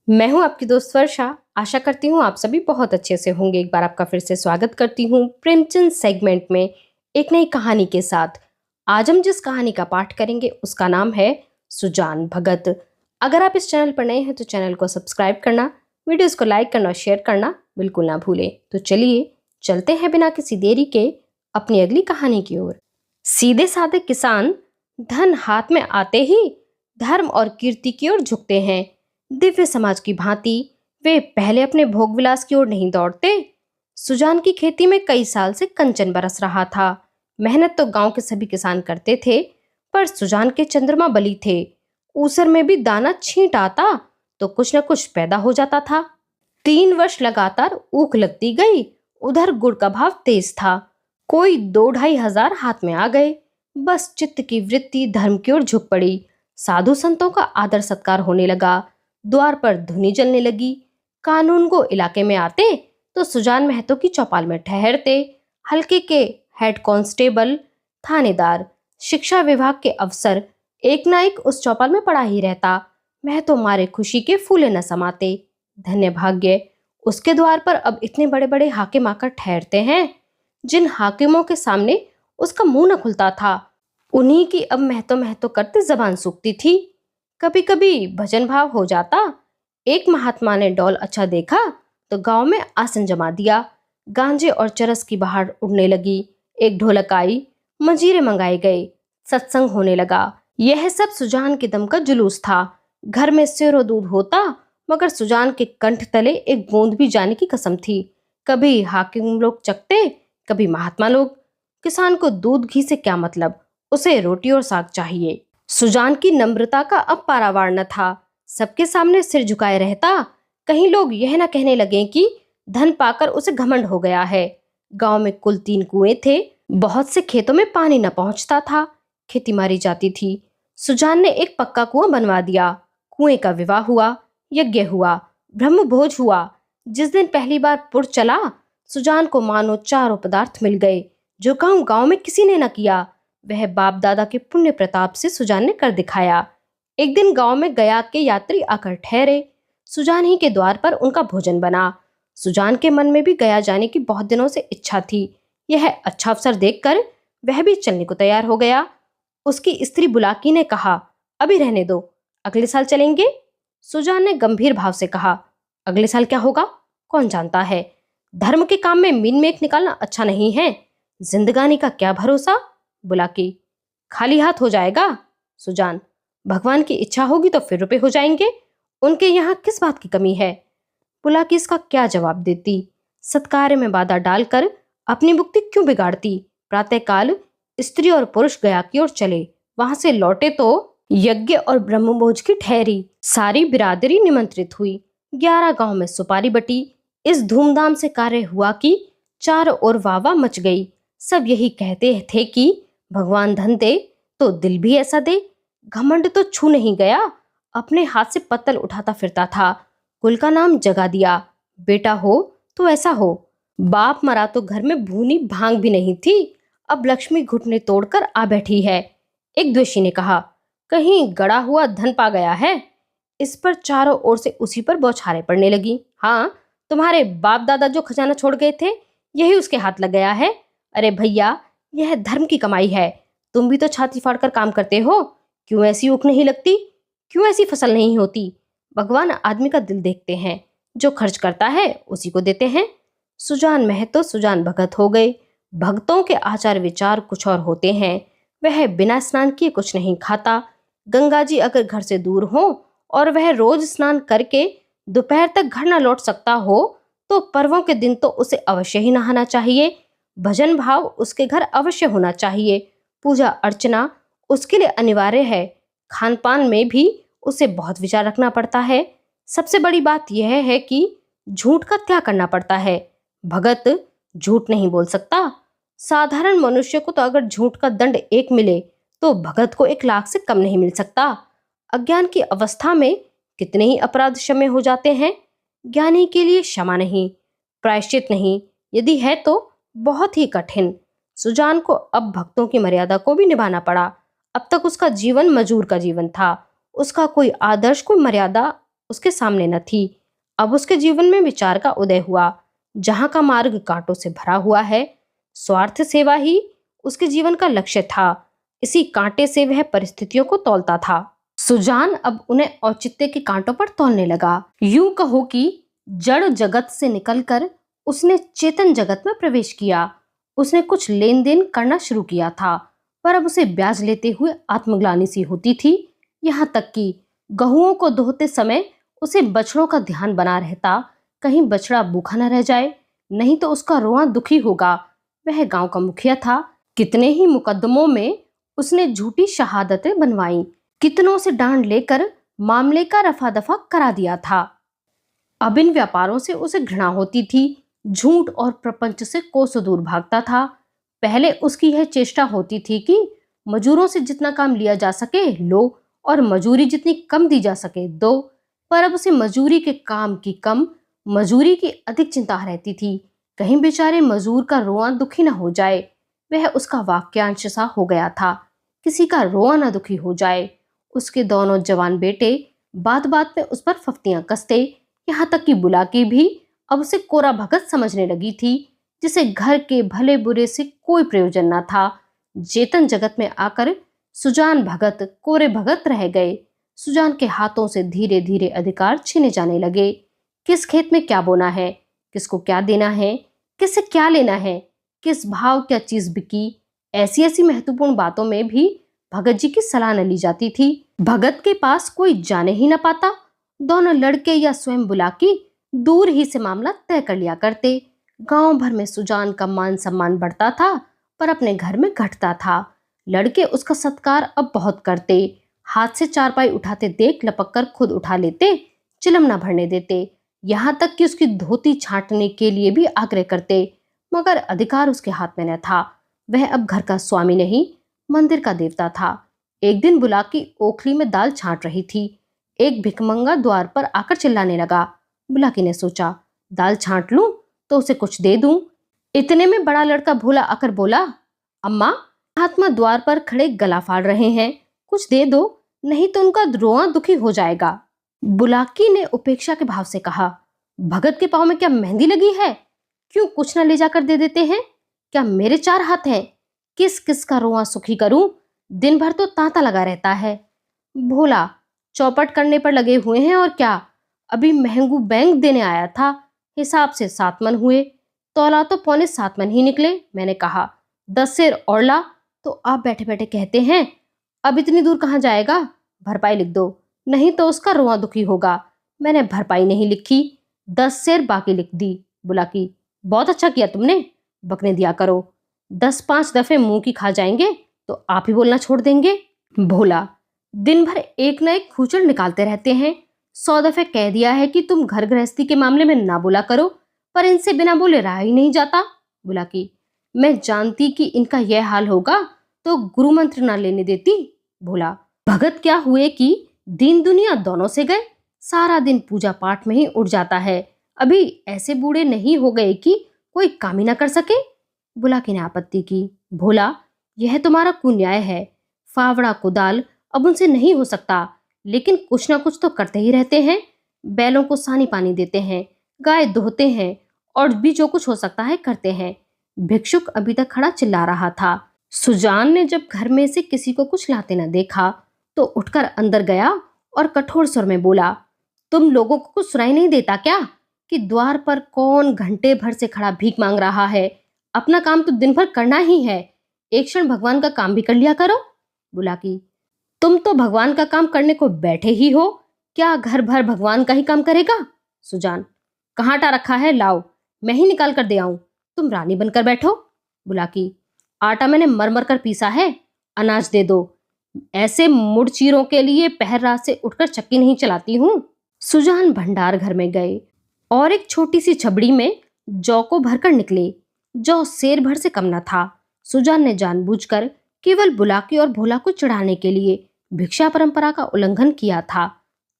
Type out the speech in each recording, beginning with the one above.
मैं हूं आपकी दोस्त वर्षा। आशा करती हूं आप सभी बहुत अच्छे से होंगे। एक बार आपका फिर से स्वागत करती हूं प्रेमचंद सेगमेंट में एक नई कहानी के साथ। आज हम जिस कहानी का पाठ करेंगे उसका नाम है सुजान भगत। अगर आप इस चैनल पर नए हैं तो चैनल को सब्सक्राइब करना, वीडियोस को लाइक करना और शेयर करना बिल्कुल ना भूलें। तो चलिए चलते हैं बिना किसी देरी के अपनी अगली कहानी की ओर। सीधे साधे किसान धन हाथ में आते ही धर्म और कीर्ति की ओर झुकते हैं। दिव्य समाज की भांति वे पहले अपने भोग विलास की ओर नहीं दौड़ते। सुजान की खेती में कई साल से कंचन बरस रहा था। मेहनत तो गांव के सभी किसान करते थे, पर सुजान के चंद्रमा बली थे। ऊसर में भी दाना छींट आता तो कुछ न कुछ पैदा हो जाता था। 3 वर्ष लगातार ऊख लगती गई। उधर गुड़ का भाव तेज था। कोई 2-2.5 हजार हाथ में आ गए। बस चित्त की वृत्ति धर्म की ओर झुक पड़ी। साधु संतों का आदर सत्कार होने लगा। द्वार पर धुनी जलने लगी। कानून को इलाके में आते तो सुजान महतो की चौपाल में ठहरते। हल्के के हेड कांस्टेबल, थानेदार, शिक्षा विभाग के अफसर एक ना एक उस चौपाल में पड़ा ही रहता। महतो मारे खुशी के फूले न समाते। धन्य भाग्य, उसके द्वार पर अब इतने बड़े बड़े हाकिम आकर ठहरते हैं जिन हाकिमों के सामने उसका मुंह न खुलता था। उन्हीं की अब महतो महतो करते जबान सूखती थी। कभी कभी भजन भाव हो जाता। एक महात्मा ने डौल अच्छा देखा तो गांव में आसन जमा दिया। गांजे और चरस की बहार उड़ने लगी। एक ढोलक आई, मंजीरे मंगाए गए, सत्संग होने लगा। यह सब सुजान के दम का जुलूस था। घर में सिरो दूध होता, मगर सुजान के कंठ तले एक बूंद भी जाने की कसम थी। कभी हाकिम लोग चकते, कभी महात्मा लोग। किसान को दूध घी से क्या मतलब, उसे रोटी और साग चाहिए। सुजान की नम्रता का अब पारावार न था। सबके सामने सिर झुकाए रहता। कहीं लोग यह न कहने लगे कि धन पाकर उसे घमंड हो गया है। गांव में कुल 3 कुएं थे। बहुत से खेतों में पानी न पहुंचता था। खेती मारी जाती थी। सुजान ने एक पक्का कुआं बनवा दिया। कुएं का विवाह हुआ, यज्ञ हुआ, ब्रह्म भोज हुआ। जिस दिन पहली बार पुर चला, सुजान को मानो चारों पदार्थ मिल गए जो काम गांव में किसी ने न किया। वह बाप दादा के पुण्य प्रताप से सुजान ने कर दिखाया। एक दिन गांव में गया के यात्री आकर ठहरे। सुजान ही के द्वार पर उनका भोजन बना। सुजान के मन में भी गया जाने की बहुत दिनों से इच्छा थी। यह अच्छा अवसर देखकर वह भी चलने को तैयार हो गया। उसकी स्त्री बुलाकी ने कहा, अभी रहने दो, अगले साल चलेंगे। सुजान ने गंभीर भाव से कहा, अगले साल क्या होगा कौन जानता है। धर्म के काम में मीन मेख निकालना अच्छा नहीं है। जिंदगानी का क्या भरोसा। बुलाकी, खाली हाथ हो जाएगा। सुजान, भगवान की इच्छा होगी तो फिर रुपए हो जाएंगे। उनके यहाँ किस बात की कमी है। बुलाकी इसका क्या जवाब देती। सत्कार में बाधा डालकर अपनी मुक्ति क्यों बिगाड़ती। प्रातःकाल स्त्री और पुरुष गया की ओर चले। वहां से लौटे तो यज्ञ और ब्रह्मभोज की ठहरी। सारी बिरादरी निमंत्रित हुई। 11 गांव में सुपारी बटी। इस धूमधाम से कार्य हुआ कि चारों ओर वावा मच गई। सब यही कहते थे कि भगवान धन दे तो दिल भी ऐसा दे। घमंड तो छू नहीं गया, अपने हाथ से पत्तल उठाता फिरता था। कुल का नाम जगा दिया। बेटा हो तो ऐसा हो। बाप मरा तो घर में भूनी भांग भी नहीं थी। अब लक्ष्मी घुटने तोड़कर आ बैठी है। एक द्वेषी ने कहा, कहीं गड़ा हुआ धन पा गया है। इस पर चारों ओर से उसी पर बौछारें पड़ने लगी। हाँ, तुम्हारे बाप दादा जो खजाना छोड़ गए थे यही उसके हाथ लग गया है। अरे भैया, यह धर्म की कमाई है। तुम भी तो छाती फाड़कर काम करते हो। क्यों ऐसी ऊख नहीं लगती, क्यों ऐसी फसल नहीं होती। भगवान आदमी का दिल देखते हैं, जो खर्च करता है उसी को देते हैं। सुजान महतो सुजान भगत हो गए। भक्तों के आचार विचार कुछ और होते हैं। वह बिना स्नान किए कुछ नहीं खाता। गंगा जी अगर घर से दूर हो और वह रोज स्नान करके दोपहर तक घर न लौट सकता हो तो पर्वों के दिन तो उसे अवश्य ही नहाना चाहिए। भजन भाव उसके घर अवश्य होना चाहिए। पूजा अर्चना उसके लिए अनिवार्य है। खान पान में भी उसे बहुत विचार रखना पड़ता है। सबसे बड़ी बात यह है कि झूठ का त्याग करना पड़ता है। भगत झूठ नहीं बोल सकता। साधारण मनुष्य को तो अगर झूठ का दंड 1 मिले तो भगत को 1 लाख से कम नहीं मिल सकता। अज्ञान की अवस्था में कितने ही अपराध क्षम्य हो जाते हैं। ज्ञानी के लिए क्षमा नहीं, प्रायश्चित नहीं, यदि है तो बहुत ही कठिन। सुजान को अब भक्तों की मर्यादा को भी निभाना पड़ा। अब तक उसका जीवन मजूर का जीवन था। उसका कोई आदर्श, कोई मर्यादा उसके सामने न थी। अब उसके जीवन में विचार का उदय हुआ। जहां का मार्ग कांटों से भरा हुआ है, स्वार्थ सेवा ही उसके जीवन का लक्ष्य था। इसी कांटे से वह परिस्थितियों को तौलता था। सुजान अब उन्हें औचित्य के कांटों पर तौलने लगा। यूं कहो कि जड़ जगत से निकलकर उसने चेतन जगत में प्रवेश किया। उसने कुछ लेन देन करना शुरू किया था, पर अब उसे ब्याज लेते हुए आत्मग्लानि सी होती थी। यहाँ तक कि गहुओं को दोहते समय उसे बछड़ों का ध्यान बना रहता, कहीं बछड़ा भूखा न रह जाए, नहीं तो उसका रोआ दुखी होगा। वह गांव का मुखिया था। कितने ही मुकदमों में उसने झूठी शहादतें बनवाई, कितनों से डांड लेकर मामले का रफा दफा करा दिया था। अब इन व्यापारों से उसे घृणा होती थी। झूठ और प्रपंच से कोसों दूर भागता था। पहले उसकी यह चेष्टा होती थी कि मजूरों से जितना काम लिया जा सके लो, और मजूरी जितनी कम दी जा सके दो। पर अब उसे मजूरी के काम की कम, मजूरी की अधिक चिंता रहती थी। कहीं बेचारे मजूर का रोआ दुखी न हो जाए। वह उसका वाक्यांश सा हो गया था, किसी का रोआ न दुखी हो जाए। उसके दोनों जवान बेटे बात बात में उस पर फफ्तियां कसते। यहाँ तक कि बुलाकी भी अब उसे कोरा भगत समझने लगी थी, जिसे घर के भले बुरे से कोई प्रयोजन न था। चेतन जगत में आकर सुजान भगत कोरे भगत रह गए। सुजान के हाथों से धीरे धीरे अधिकार छीने जाने लगे। किस खेत में क्या बोना है, किसको क्या देना है, किससे क्या लेना है, किस भाव क्या चीज बिकी, ऐसी ऐसी महत्वपूर्ण बातों में भी भगत जी की सलाह न ली जाती थी। भगत के पास कोई जाने ही न पाता। दोनों लड़के या स्वयं बुलाकी दूर ही से मामला तय कर लिया करते। गांव भर में सुजान का मान सम्मान बढ़ता था, पर अपने घर में घटता था। लड़के उसका सत्कार अब बहुत करते। हाथ से चारपाई उठाते देख लपक कर खुद उठा लेते, चिलम न भरने देते। यहाँ तक कि उसकी धोती छांटने के लिए भी आग्रह करते, मगर अधिकार उसके हाथ में न था। वह अब घर का स्वामी नहीं, मंदिर का देवता था। एक दिन बुलाकी ओखली में दाल छांट रही थी। एक भिखमंगा द्वार पर आकर चिल्लाने लगा। बुलाकी ने सोचा, दाल छांट लूं तो उसे कुछ दे दूं। इतने में बड़ा लड़का भोला आकर बोला, अम्मा, महात्मा द्वार पर खड़े गला फाड़ रहे हैं, कुछ दे दो, नहीं तो उनका रोआ दुखी हो जाएगा। बुलाकी ने उपेक्षा के भाव से कहा, भगत के पांव में क्या मेहंदी लगी है? क्यों कुछ न ले जाकर दे देते हैं? क्या मेरे चार हाथ हैं? किस किस का रोआ सुखी करूं? दिन भर तो तांता लगा रहता है। भोला, चौपट करने पर लगे हुए हैं और क्या। अभी महंगू बैंक देने आया था, हिसाब से 7 मन हुए, तौला तो 6.25 मन ही निकले। मैंने कहा 10 सेर और ला, तो आप बैठे बैठे कहते हैं अब इतनी दूर कहाँ जाएगा, भरपाई लिख दो, नहीं तो उसका रोआ दुखी होगा। मैंने भरपाई नहीं लिखी, 10 सेर बाकी लिख दी। बुलाकी, बहुत अच्छा किया तुमने, बकने दिया करो, 10-5 दफे मुंह की खा जाएंगे तो आप ही बोलना छोड़ देंगे। भोला, दिन भर एक न एक खूचड़ निकालते रहते हैं। 100 दफे कह दिया है कि तुम घर गृहस्थी के मामले में ना बोला करो, पर इनसे बिना बोले रहा ही नहीं जाता। बुलाकी, मैं जानती कि इनका यह हाल होगा तो गुरु मंत्र ना लेने देती। भोला, भगत क्या हुए कि दीन दुनिया दोनों से गए, सारा दिन पूजा पाठ में ही उड़ जाता है। अभी ऐसे बूढ़े नहीं हो गए कि कोई काम ही ना कर सके। बुलाकी ने आपत्ति की, भोला, यह तुम्हारा कुन्याय है। फावड़ा कुदाल अब उनसे नहीं हो सकता, लेकिन कुछ ना कुछ तो करते ही रहते हैं। बैलों को सानी पानी देते हैं, गाय दोहते हैं, और भी जो कुछ हो सकता है करते हैं। भिक्षुक अभी तक खड़ा चिल्ला रहा था। सुजान ने जब घर में से किसी को कुछ लाते न देखा तो उठकर अंदर गया और कठोर स्वर में बोला, तुम लोगों को कुछ सुनाई नहीं देता क्या कि द्वार पर कौन घंटे भर से खड़ा भीख मांग रहा है? अपना काम तो दिन भर करना ही है, एक क्षण भगवान का काम भी कर लिया करो। बुलाकी, तुम तो भगवान का काम करने को बैठे ही हो, क्या घर भर भगवान का ही काम करेगा? सुजान, कहाँ आटा रखा है, लाओ, मैं ही निकाल कर दे आऊं, तुम रानी बनकर बैठो। बुलाकी, आटा मैंने मर कर पीसा है, अनाज दे दो, ऐसे मुड़चीरों के लिए पहर रात से उठकर चक्की नहीं चलाती हूँ। सुजान भंडार घर में गए और एक छोटी सी छबड़ी में जौ को भरकर निकले। जौ सेर भर से कम न था। सुजान ने जानबूझकर केवल बुलाकी और भोला को चढ़ाने के लिए भिक्षा परंपरा का उल्लंघन किया था।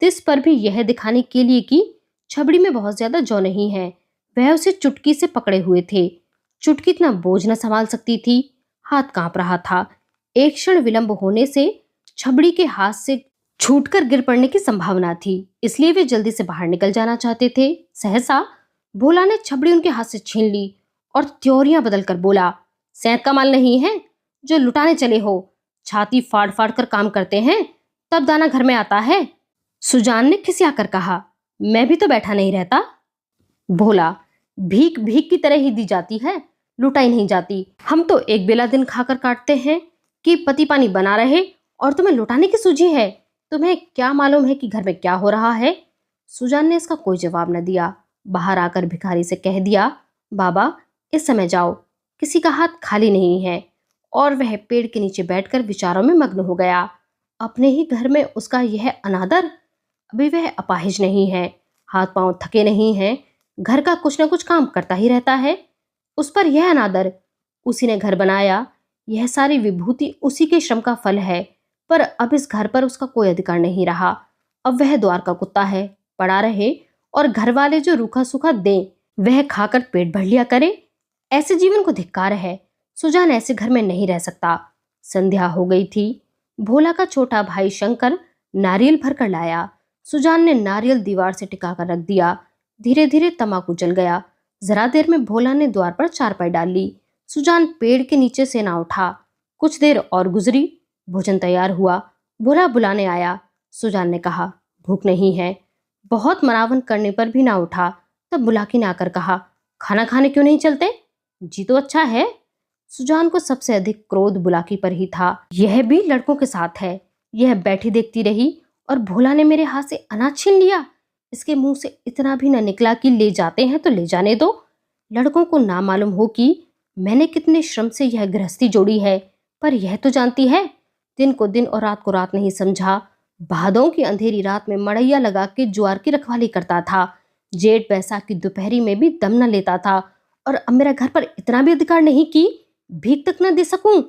तिस पर भी यह दिखाने के लिए कि छबड़ी में बहुत ज्यादा जौ नहीं है, वह उसे चुटकी से पकड़े हुए थे। चुटकी इतना बोझ न संभाल सकती थी, हाथ कांप रहा था। एक क्षण विलंब होने से छबड़ी के हाथ से छूटकर गिर पड़ने की संभावना थी, इसलिए वे जल्दी से बाहर निकल जाना चाहते थे। सहसा भोला ने छबड़ी उनके हाथ से छीन ली और त्योरियां बदलकर बोला, सैंत का माल नहीं है जो लुटाने चले हो। छाती फाड़ फाड़ कर काम करते हैं तब दाना घर में आता है। सुजान ने खिसियाकर कहा, मैं भी तो बैठा नहीं रहता। भोला, भीख भीख की तरह ही दी जाती है, लुटाई नहीं जाती। हम तो एक बेला दिन खाकर काटते हैं कि पति पानी बना रहे, और तुम्हें लुटाने की सूझी है। तुम्हें क्या मालूम है कि घर में क्या हो रहा है। सुजान ने इसका कोई जवाब न दिया। बाहर आकर भिखारी से कह दिया, बाबा इस समय जाओ, किसी का हाथ खाली नहीं है। और वह पेड़ के नीचे बैठकर विचारों में मग्न हो गया। अपने ही घर में उसका यह अनादर। अभी वह अपाहिज नहीं है, हाथ पांव थके नहीं हैं, घर का कुछ न कुछ काम करता ही रहता है। उस पर यह अनादर। उसी ने घर बनाया, यह सारी विभूति उसी के श्रम का फल है। पर अब इस घर पर उसका कोई अधिकार नहीं रहा। अब वह द्वार का कुत्ता है, पड़ा रहे और घर वाले जो रूखा सूखा दें वह खाकर पेट भर लिया करे। ऐसे जीवन को धिक्कार है। सुजान ऐसे घर में नहीं रह सकता। संध्या हो गई थी। भोला का छोटा भाई शंकर नारियल भर कर लाया। सुजान ने नारियल दीवार से टिका कर रख दिया। धीरे धीरे तमाकू जल गया। जरा देर में भोला ने द्वार पर चारपाई डाल ली। सुजान पेड़ के नीचे से ना उठा। कुछ देर और गुजरी। भोजन तैयार हुआ। भोला बुलाने आया। सुजान ने कहा, भूख नहीं है। बहुत मनावन करने पर भी ना उठा। तब बुलाकी ने आकर कहा, खाना खाने क्यों नहीं चलते? जी तो अच्छा है। सुजान को सबसे अधिक क्रोध बुलाकी पर ही था। यह भी लड़कों के साथ है। यह बैठी देखती रही और भोला ने मेरे हाथ से अनाज छीन लिया। इसके मुंह से इतना भी न निकला कि ले जाते हैं तो ले जाने दो। लड़कों को ना मालूम हो कि मैंने कितने श्रम से यह गृहस्थी जोड़ी है, पर यह तो जानती है दिन को दिन और रात को रात नहीं समझा। भादों की अंधेरी रात में मड़ैया लगा के ज्वार की रखवाली करता था। जेठ बैसाख की दोपहरी में भी दम न लेता था। और अब मेरा घर पर इतना भी अधिकार नहीं कि भीख तक न दे सकूं।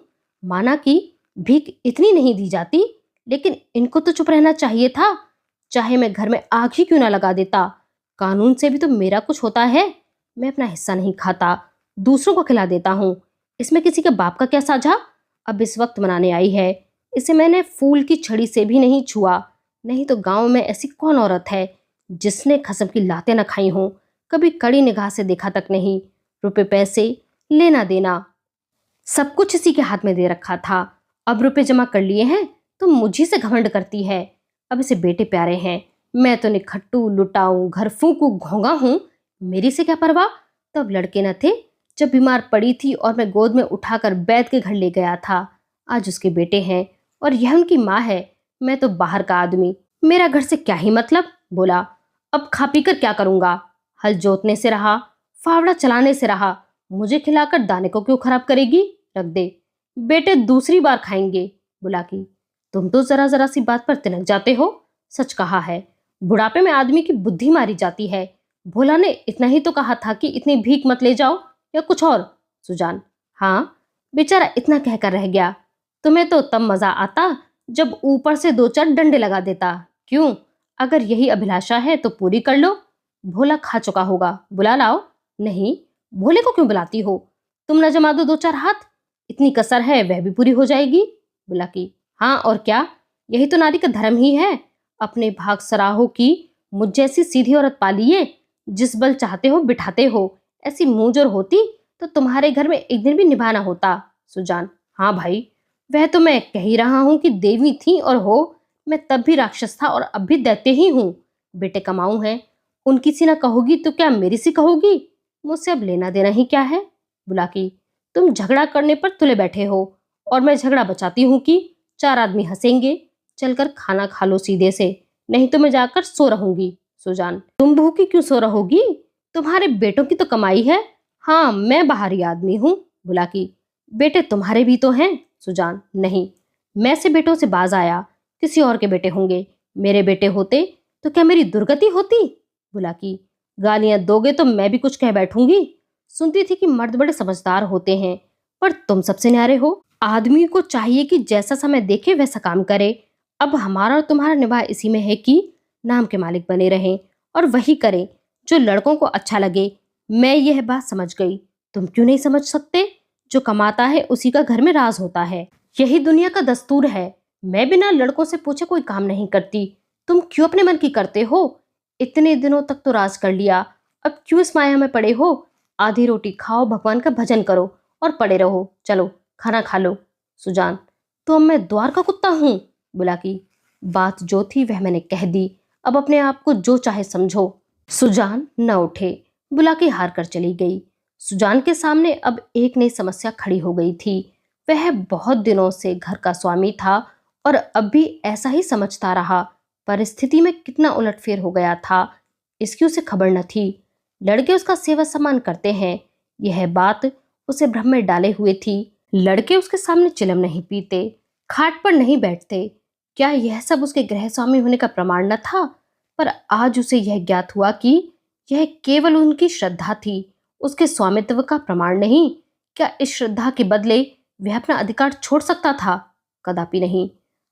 माना कि भीख इतनी नहीं दी जाती, लेकिन इनको तो चुप रहना चाहिए था। चाहे मैं घर में आग ही क्यों ना लगा देता। कानून से भी तो मेरा कुछ होता है। मैं अपना हिस्सा नहीं खाता, दूसरों को खिला देता हूँ। इसमें किसी के बाप का क्या साझा। अब इस वक्त मनाने आई है, इसे मैंने फूल की छड़ी से भी नहीं छुआ। नहीं तो गांव में ऐसी कौन औरत है जिसने खसम की लातें न खाई हों। कभी कड़ी निगाह से देखा तक नहीं। रुपए पैसे लेना देना सब कुछ इसी के हाथ में दे रखा था। अब रुपए जमा कर लिए हैं तो मुझी से घमंड करती है। अब इसे बेटे प्यारे हैं। मैं तो निखट्टू लुटाऊं घर फूकू घोंगा हूं। मेरी से क्या परवाह। तब लड़के न थे जब बीमार पड़ी थी और मैं गोद में उठाकर वैद्य के घर ले गया था। आज उसके बेटे हैं और यह उनकी माँ है। मैं तो बाहर का आदमी, मेरा घर से क्या ही मतलब। बोला, अब खा पी कर क्या करूंगा। हल जोतने से रहा, फावड़ा चलाने से रहा, मुझे खिलाकर दाने को क्यों खराब करेगी। रख दे, बेटे दूसरी बार खाएंगे। बोला कि तुम तो जरा जरा सी बात पर तिनक जाते हो। सच कहा है, बुढ़ापे में आदमी की बुद्धि मारी जाती है। भोला ने इतना ही तो कहा था कि इतनी भीख मत ले जाओ, या कुछ और। सुजान, हाँ, बेचारा इतना कहकर रह गया। तुम्हें तो तब मजा आता जब ऊपर से दो चार डंडे लगा देता। क्यों, अगर यही अभिलाषा है तो पूरी कर लो। भोला खा चुका होगा, बुला लाओ। नहीं, भोले को क्यों बुलाती हो। तुम न जमा दो दो चार हाथ, इतनी कसर है वह भी पूरी हो जाएगी। बोला कि हाँ और क्या, यही तो नारी का धर्म ही है। अपने भाग सराहो की मुझ जैसी सीधी औरत पालिए, जिस बल चाहते हो बिठाते हो। ऐसी मुंहजोर होती तो तुम्हारे घर में एक दिन भी निभाना होता। सुजान, हाँ भाई, वह तो मैं कह ही रहा हूं कि देवी थी और हो। मैं तब भी राक्षस था और अब भी दैत्य ही हूं। बेटे कमाऊ हैं, उनकी सी ना कहोगी तो क्या मेरी सी कहोगी। मुझसे अब लेना देना ही क्या है। बुला की तुम झगड़ा करने पर तुले बैठे हो और मैं झगड़ा बचाती हूँ कि चार आदमी हंसेंगे। चलकर खाना खा लो सीधे से, नहीं तो मैं जाकर सो रहूंगी। सुजान, तुम भूखी क्यों सो रहोगी, तुम्हारे बेटों की तो कमाई है। हाँ, मैं बाहरी आदमी हूँ। बुला की बेटे तुम्हारे भी तो हैं। सुजान, नहीं, मैं से बेटों से बाज आया, किसी और के बेटे होंगे। मेरे बेटे होते तो क्या मेरी दुर्गति होती। बुला की गालियां दोगे तो मैं भी कुछ कह बैठूंगी। सुनती थी कि मर्द बड़े समझदार होते हैं, पर तुम सबसे न्यारे हो। आदमी को चाहिए कि जैसा समय देखे वैसा काम करे। अब हमारा और तुम्हारा निवाह इसी में है कि नाम के मालिक बने रहें और वही करें जो लड़कों को अच्छा लगे। मैं यह बात समझ गई, तुम क्यों नहीं समझ सकते। जो कमाता है उसी का घर में राज होता है। यही दुनिया का दस्तूर है। मैं बिना लड़कों से पूछे कोई काम नहीं करती। तुम क्यों अपने मन की करते हो? इतने दिनों तक तो राज कर लिया, अब क्यों इस माया में पड़े हो? आधी रोटी खाओ, भगवान का भजन करो और पड़े रहो। चलो खाना खा लो। सुजान, तो अब मैं द्वार का कुत्ता हूँ? बुलाकी, बात जो थी वह मैंने कह दी, अब अपने आप को जो चाहे समझो। सुजान न उठे। बुलाकी हार कर चली गई। सुजान के सामने अब एक नई समस्या खड़ी हो गई थी। वह बहुत दिनों से घर का स्वामी था और अब भी ऐसा ही समझता रहा। परिस्थिति में कितना उलटफेर हो गया था, इसकी उसे खबर न थी। लड़के उसका सेवा सम्मान करते हैं, यह बात उसे भ्रम में डाले हुए थी। लड़के उसके सामने चिलम नहीं पीते, खाट पर नहीं बैठते। क्या यह सब उसके गृह स्वामी होने का प्रमाण न था? पर आज उसे यह ज्ञात हुआ कि यह केवल उनकी श्रद्धा थी, उसके स्वामित्व का प्रमाण नहीं। क्या इस श्रद्धा के बदले वह अपना अधिकार छोड़ सकता था? कदापि नहीं।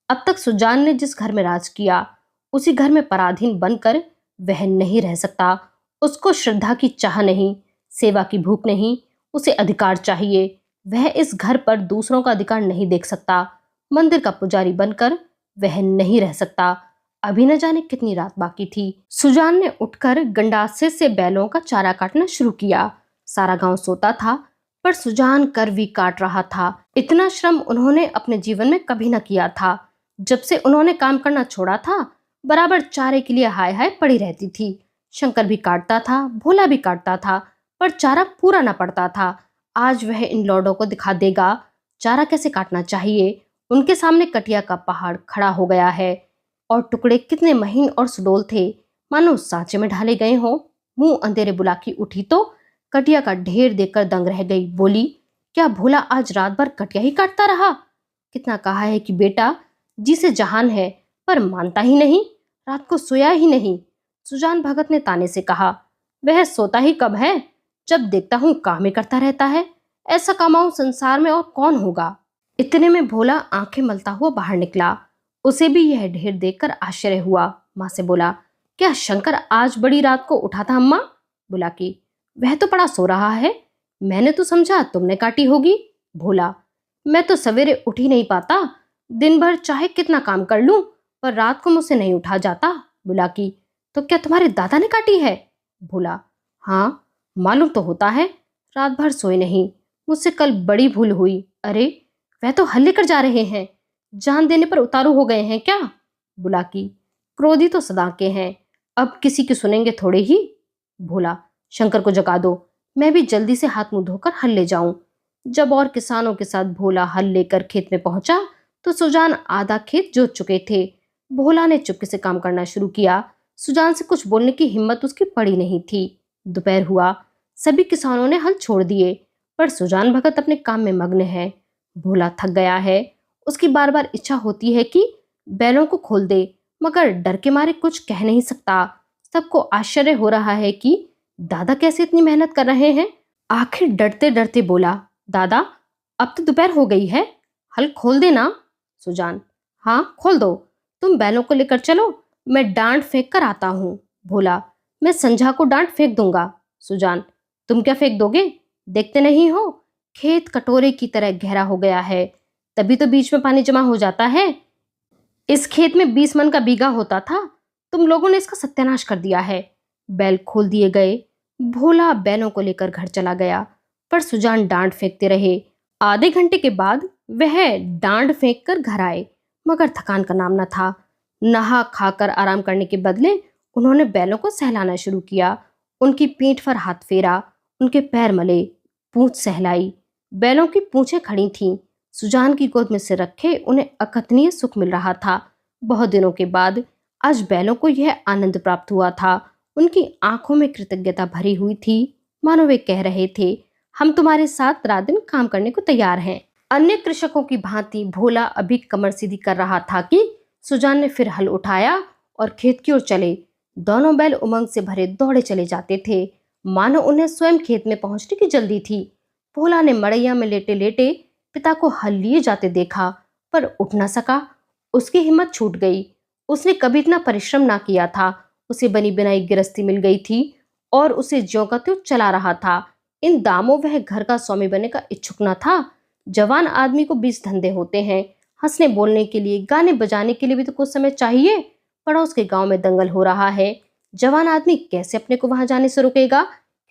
अब तक सुजान ने जिस घर में राज किया, उसी घर में पराधीन बनकर वह नहीं रह सकता। उसको श्रद्धा की चाह नहीं, सेवा की भूख नहीं, उसे अधिकार चाहिए। वह इस घर पर दूसरों का अधिकार नहीं देख सकता। मंदिर का पुजारी बनकर वह नहीं रह सकता। अभी न जाने कितनी रात बाकी थी। सुजान ने उठकर गंडासे से बैलों का चारा काटना शुरू किया। सारा गांव सोता था, पर सुजान करवी काट रहा था। इतना श्रम उन्होंने अपने जीवन में कभी न किया था। जब से उन्होंने काम करना छोड़ा था, बराबर चारे के लिए हाय हाय पड़ी रहती थी। शंकर भी काटता था, भोला भी काटता था, पर चारा पूरा न पड़ता था। आज वह इन लौडों को दिखा देगा चारा कैसे काटना चाहिए। उनके सामने कटिया का पहाड़ खड़ा हो गया है और टुकड़े कितने महीन और सुडौल थे, मानो सांचे में ढाले गए हों। मुंह अंधेरे बुलाकी उठी तो कटिया का ढेर देखकर दंग रह गई। बोली, क्या भोला आज रात भर कटिया ही काटता रहा? कितना कहा है कि बेटा जी से जहान है, पर मानता ही नहीं, रात को सोया ही नहीं। सुजान भगत ने ताने से कहा, वह सोता ही कब है, जब देखता हूं काम ही करता रहता है। ऐसा कमाऊं संसार में और कौन होगा? इतने में भोला आंखें मलता हुआ बाहर निकला। उसे भी यह ढेर देखकर आश्चर्य हुआ। माँ से बोला, क्या शंकर आज बड़ी रात को उठा था अम्मा? बोला कि वह तो बड़ा सो रहा है, मैंने तो समझा तुमने काटी होगी। भोला, मैं तो सवेरे उठ ही नहीं पाता, दिन भर चाहे कितना काम कर लूं, पर रात को मुझसे नहीं उठा जाता। बोला कि तो क्या तुम्हारे दादा ने काटी है? भोला, हाँ मालूम तो होता है, रात भर सोए नहीं, मुझसे कल बड़ी भूल हुई। अरे वह तो हल लेकर जा रहे हैं, जान देने पर उतारू हो गए हैं क्या? बुलाकी, क्रोधी तो सदा के हैं, अब किसी की सुनेंगे थोड़े ही। भोला, शंकर को जगा दो, मैं भी जल्दी से हाथ मुंह धोकर हल ले जाऊं। जब और किसानों के साथ भोला हल लेकर खेत में पहुंचा तो सुजान आधा खेत जोत चुके थे। भोला ने चुपके से काम करना शुरू किया। सुजान से कुछ बोलने की हिम्मत उसकी पड़ी नहीं थी। दोपहर हुआ, सभी किसानों ने हल छोड़ दिए, पर सुजान भगत अपने काम में मग्न है। भोला थक गया है, उसकी बार बार इच्छा होती है कि बैलों को खोल दे, मगर डर के मारे कुछ कह नहीं सकता। सबको आश्चर्य हो रहा है कि दादा कैसे इतनी मेहनत कर रहे हैं। आखिर डरते डरते बोला, दादा अब तो दोपहर हो गई है, हल खोल देना। सुजान, हाँ खोल दो, तुम बैलों को लेकर चलो, मैं डांट फेंक कर आता हूँ। भोला, मैं संझा को डांट फेंक दूंगा। सुजान, तुम क्या फेंक दोगे? देखते नहीं हो खेत कटोरे की तरह गहरा हो गया है, तभी तो बीच में पानी जमा हो जाता है। इस खेत में 20 मन का बीघा होता था, तुम लोगों ने इसका सत्यानाश कर दिया है। बैल खोल दिए गए। भोला बैलों को लेकर घर चला गया, पर सुजान डांट फेंकते रहे। आधे घंटे के बाद वह डांट फेंक कर घर आए, मगर थकान का नाम न था। नहा खाकर आराम करने के बदले उन्होंने बैलों को सहलाना शुरू किया। उनकी पीठ पर हाथ फेरा, उनके पैर मले, पूंछ सहलाई। बैलों की पूंछें खड़ी थीं। सुजान की गोद में सिर रखे उन्हें अकथनीय सुख मिल रहा था। बहुत दिनों के बाद आज बैलों को यह आनंद प्राप्त हुआ था। उनकी आंखों में कृतज्ञता भरी हुई थी, मानो वे कह रहे थे, हम तुम्हारे साथ रात दिन काम करने को तैयार हैं। अन्य कृषकों की भांति भोला अभी कमर सीधी कर रहा था कि सुजान ने फिर हल उठाया और खेत की ओर चले। दोनों बैल उमंग से भरे दौड़े चले जाते थे, मानो उन्हें स्वयं खेत में पहुंचने की जल्दी थी। भोला ने मड़ैया में लेटे लेटे पिता को हल लिए जाते देखा, पर उठ न सका। उसकी हिम्मत छूट गई। उसने कभी इतना परिश्रम ना किया था। उसे बनी बनाई गृहस्थी मिल गई थी और उसे ज्यों का त्यों चला रहा था। इन दामों वह घर का स्वामी बनने का इच्छुक न था। जवान आदमी को 20 धंधे होते हैं, हंसने बोलने के लिए, गाने बजाने के लिए भी तो कुछ समय चाहिए। पड़ोस के गांव में दंगल हो रहा है, जवान आदमी कैसे अपने को वहां जाने से रुकेगा?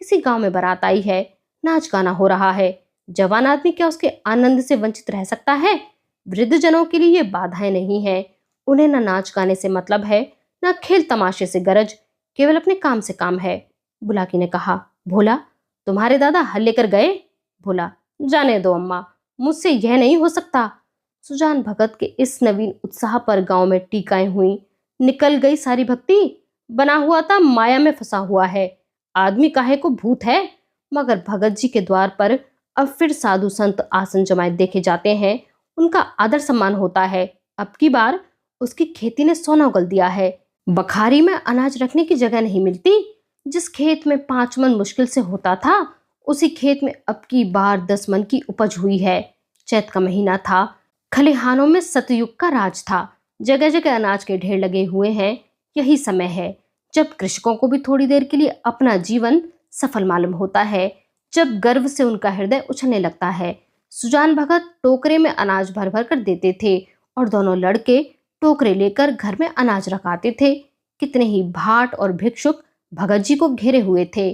किसी गांव में बारात आई है, नाच गाना हो रहा है, जवान आदमी क्या उसके आनंद से वंचित रह सकता है? वृद्ध जनों के लिए ये बाधाएं नहीं है। उन्हें ना नाच गाने से मतलब है, ना खेल तमाशे से गरज, केवल अपने काम से काम है। बुलाकी ने कहा, भोला, तुम्हारे दादा हल लेकर गए? भोला, जाने दो अम्मा, मुझसे यह नहीं हो सकता। सुजान भगत के इस नवीन उत्साह पर गांव में टीकाएं हुई। निकल गई सारी भक्ति, बना हुआ था माया में फंसा हुआ है। आदमी काहे को भूत है। मगर भगत जी के द्वार पर अब फिर साधु संत आसन जमाए देखे जाते हैं। उनका आदर सम्मान होता है। अब की बार उसकी खेती ने सोना उगल दिया है। बखारी में अनाज रखने की जगह नहीं मिलती। जिस खेत में 5 मन मुश्किल से होता था, उसी खेत में अब की बार 10 मन की उपज हुई है। चैत का महीना था, खलिहानों में सतयुग का राज था। जगह जगह अनाज के ढेर लगे हुए हैं। यही समय है जब कृषकों को भी थोड़ी देर के लिए अपना जीवन सफल मालूम होता है, जब गर्व से उनका हृदय उछलने लगता है। सुजान भगत टोकरे में अनाज भर भर कर देते थे और दोनों लड़के टोकरे लेकर घर में अनाज रखाते थे। कितने ही भाट और भिक्षुक भगत जी को घेरे हुए थे।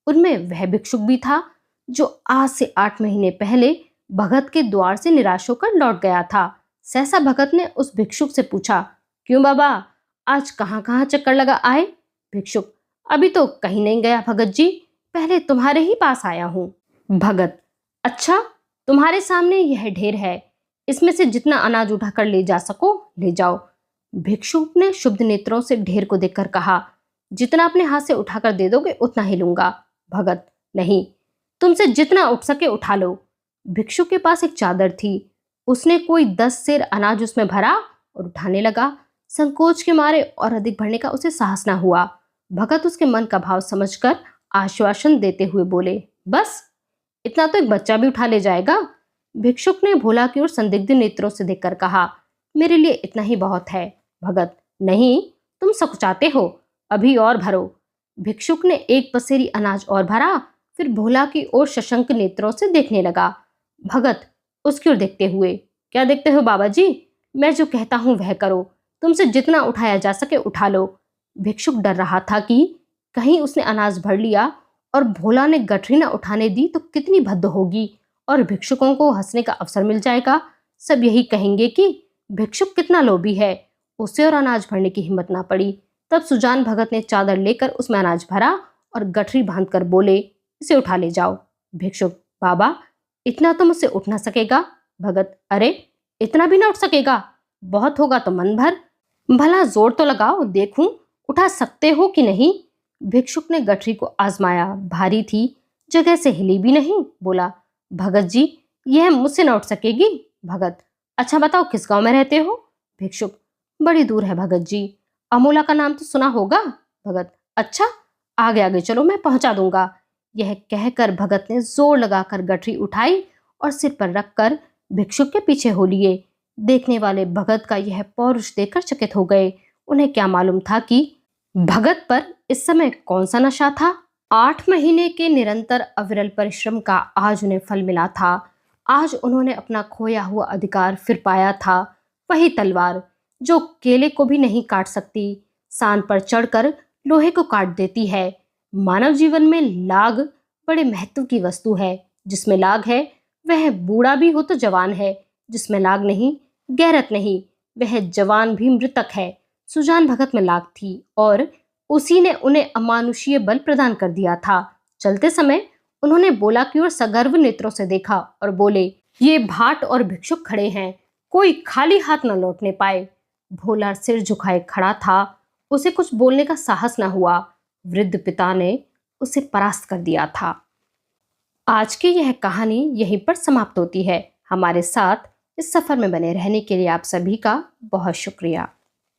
उनमें वह भिक्षुक भी था जो आज से 8 महीने पहले भगत के द्वार से निराश होकर लौट गया था। सहसा भगत ने उस भिक्षुक से पूछा, क्यों बाबा, आज कहाँ कहाँ चक्कर लगा आए? भिक्षुक, अभी तो कहीं नहीं गया भगत जी, पहले तुम्हारे ही पास आया हूँ। भगत, अच्छा, तुम्हारे सामने यह ढेर है, इसमें से जितना अनाज उठाकर ले जा सको ले जाओ। भिक्षुक ने शुभ नेत्रों से ढेर को देखकर कहा, जितना अपने हाथ से उठाकर दे दोगे उतना ही लूंगा। भगत, नहीं, तुमसे जितना उठ सके उठा लो। भिक्षुक के पास एक चादर थी, उसने कोई 10 सेर अनाज उसमें भरा और उठाने लगा। संकोच के मारे और अधिक भरने का उसे साहस न हुआ। भगत उसके मन का भाव समझकर आश्वासन देते हुए बोले, बस इतना तो एक बच्चा भी उठा ले जाएगा। भिक्षुक ने भोला की ओर संदिग्ध नेत्रों से देखकर कहा, मेरे लिए इतना ही बहुत है। भगत, नहीं, तुम सकुचाते हो, अभी और भरो। भिक्षुक ने एक पसेरी अनाज और भरा, फिर भोला की ओर सशंक नेत्रों से देखने लगा। भगत उसकी ओर देखते हुए, क्या देखते हो बाबा जी, मैं जो कहता हूं वह करो, तुमसे जितना उठाया जा सके उठा लो। भिक्षुक डर रहा था कि कहीं उसने अनाज भर लिया और भोला ने गठरी न उठाने दी तो कितनी भद्द होगी और भिक्षुकों को हंसने का अवसर मिल जाएगा। सब यही कहेंगे कि भिक्षुक कितना लोभी है, उसे और अनाज भरने की हिम्मत ना पड़ी। तब सुजान भगत ने चादर लेकर उसमें अनाज भरा और गठरी बांधकर बोले, इसे उठा ले जाओ। भिक्षुक, बाबा, इतना तो मुझसे उठ ना सकेगा। भगत, अरे इतना भी ना उठ सकेगा, बहुत होगा तो मन भर। भला जोर तो लगाओ, देखूं उठा सकते हो कि नहीं। भिक्षुक ने गठरी को आजमाया, भारी थी, जगह से हिली भी नहीं। बोला, भगत जी, यह मुझसे न उठ सकेगी। भगत, अच्छा बताओ किस गांव में रहते हो? भिक्षुक, बड़ी दूर है भगत जी, अमोला का नाम तो सुना होगा। भगत, अच्छा, आगे आगे चलो, मैं पहुंचा दूंगा। यह कहकर भगत ने जोर लगाकर गठरी उठाई और सिर पर रखकर भिक्षुक के पीछे हो लिए। देखने वाले भगत का यह पौरुष देखकर चकित हो गए। उन्हें क्या मालूम था कि भगत पर इस समय कौन सा नशा था। 8 महीने के निरंतर अविरल परिश्रम का आज उन्हें फल मिला था। आज उन्होंने अपना खोया हुआ अधिकार फिर पाया था। वही तलवार जो केले को भी नहीं काट सकती, सान पर चढ़कर लोहे को काट देती है। मानव जीवन में लाग बड़े महत्व की वस्तु है। जिसमें लाग है वह बूढ़ा भी हो तो जवान है, जिसमें लाग नहीं, गैरत नहीं, वह जवान भी मृतक है। सुजान भगत में लाग थी और उसी ने उन्हें अमानुषीय बल प्रदान कर दिया था। चलते समय उन्होंने बोला की ओर सगर्व नेत्रों से देखा और बोले, ये भाट और भिक्षुक खड़े हैं, कोई खाली हाथ न लौटने पाए। भोला सिर झुकाए खड़ा था, उसे कुछ बोलने का साहस न हुआ। वृद्ध पिता ने उसे परास्त कर दिया था। आज की यह कहानी यहीं पर समाप्त होती है। हमारे साथ इस सफर में बने रहने के लिए आप सभी का बहुत शुक्रिया।